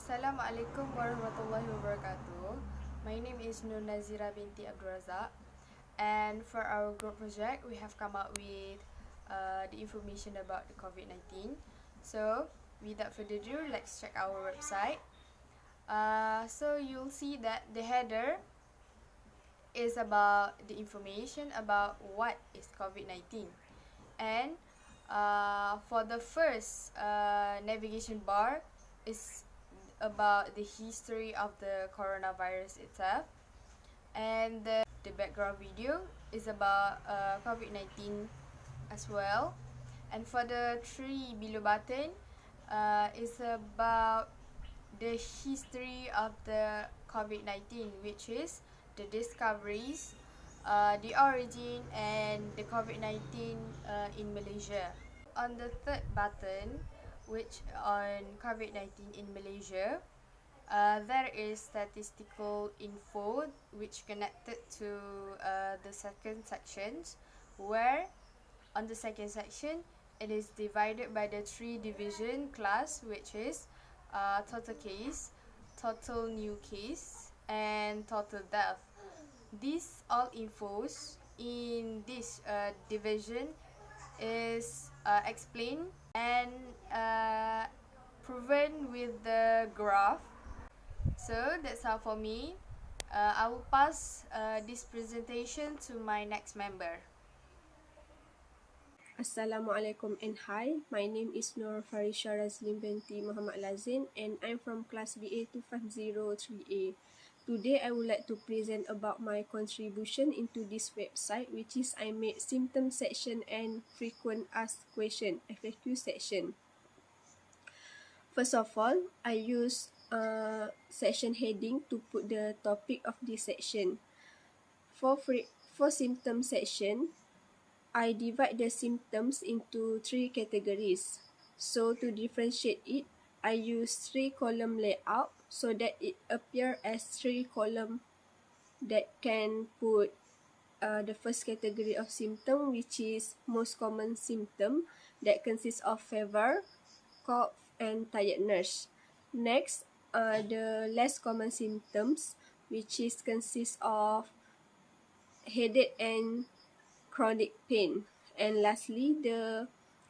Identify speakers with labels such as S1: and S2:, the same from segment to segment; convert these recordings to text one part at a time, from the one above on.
S1: Assalamualaikum warahmatullahi wabarakatuh. My name is Nur Nazira binti Abdul Razak, and for our group project, we have come up with the information about the COVID-19. So, without further ado, let's check our website. So you'll see that the header is about the information about what is COVID-19, and for the first navigation bar is about the history of the coronavirus itself, and the background video is about COVID-19 as well. And for the three below button is about the history of the COVID-19, which is the discoveries, the origin, and the COVID-19 in Malaysia. On the third button, which on COVID-19 in Malaysia, there is statistical info which connected to the second sections, where on the second section it is divided by the three division class, which is total case, total new case, and total death. These all infos in this division is explained and proven with the graph. So that's all for me. I will pass this presentation to my next member.
S2: Assalamualaikum and hi, my name is Nur Farisha Razlin binti Muhammad Lazin and I'm from class BA 2503A. Today I would like to present about my contribution into this website, which is I made symptom section and frequent asked question FAQ section. First of all, I use section heading to put the topic of this section. For symptom section, I divide the symptoms into three categories. So to differentiate it, I use 3-column layout so that it appears as 3 columns that can put the first category of symptom, which is most common symptom, that consists of fever, cough, and tiredness. Next, the less common symptoms, which is consists of headache and chronic pain. And lastly, the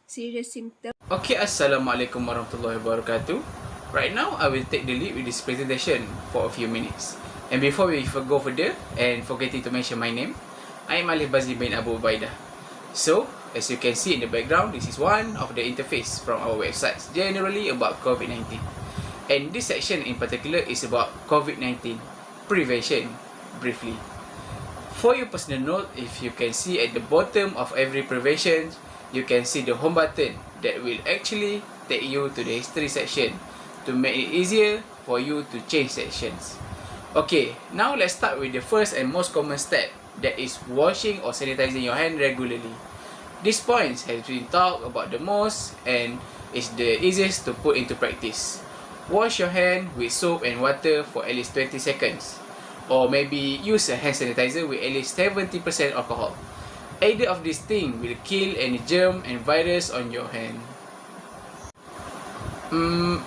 S2: serious symptom.
S3: Okay, Assalamualaikum warahmatullahi wabarakatuh. Right now, I will take the lead with this presentation for a few minutes. And before we go further, and forgetting to mention my name, I am Alif Bazli bin Abu Ubaidah. So, as you can see in the background, this is one of the interface from our websites, generally about COVID-19. And this section in particular is about COVID-19 prevention, briefly. For your personal note, if you can see at the bottom of every prevention, you can see the home button that will actually take you to the history section to make it easier for you to change sections. Okay, now let's start with the first and most common step, that is washing or sanitizing your hand regularly. These points have been talked about the most and is the easiest to put into practice. Wash your hand with soap and water for at least 20 seconds. Or maybe use a hand sanitizer with at least 70% alcohol. Either of these things will kill any germ and virus on your hand.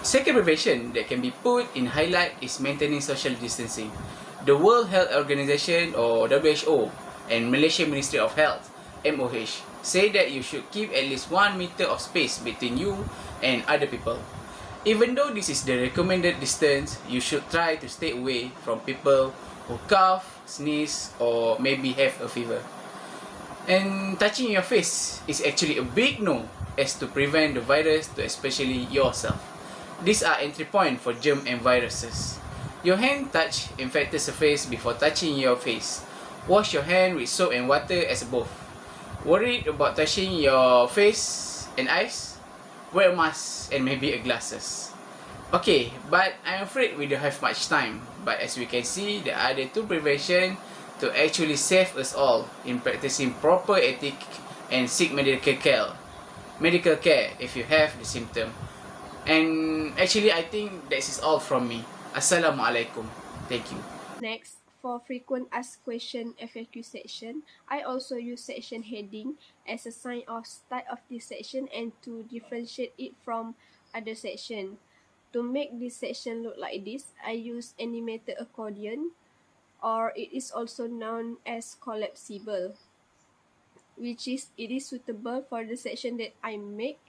S3: Second prevention that can be put in highlight is maintaining social distancing. The World Health Organization or WHO and Malaysian Ministry of Health MOH say that you should keep at least 1 meter of space between you and other people. Even though this is the recommended distance, you should try to stay away from people who cough, sneeze, or maybe have a fever. And touching your face is actually a big no, as to prevent the virus to especially yourself. These are entry point for germ and viruses. Your hand touch infected surface before touching your face. Wash your hand with soap and water as above. Worried about touching your face and eyes? Wear a mask and maybe a glasses. Okay, but I'm afraid we don't have much time. But as we can see, there are the two prevention to actually save us all in practicing proper ethics and seek medical care if you have the symptom. And actually, I think that is all from me. Assalamualaikum. Thank you.
S2: Next, for frequent asked question FAQ section, I also use section heading as a sign of start of this section and to differentiate it from other section. To make this section look like this, I use animated accordion, or it is also known as collapsible, it is suitable for the section that I make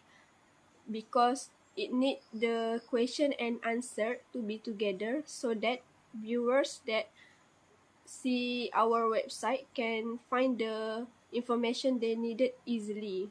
S2: because it need the question and answer to be together so that viewers that see our website can find the information they needed easily.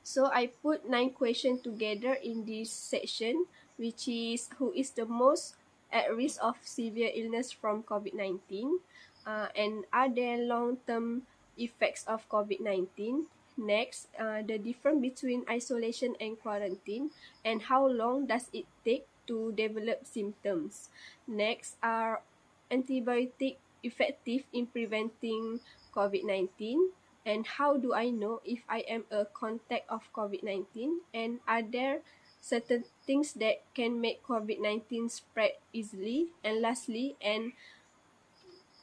S2: So I put 9 questions together in this section, which is who is the most at risk of severe illness from COVID-19, and are there long-term effects of COVID-19? Next, the difference between isolation and quarantine, and how long does it take to develop symptoms? Next, are antibiotic effective in preventing COVID-19? And how do I know if I am a contact of COVID-19? And are there certain things that can make COVID-19 spread easily? And lastly, and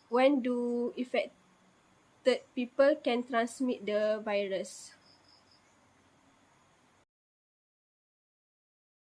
S2: when do affected people can transmit the virus?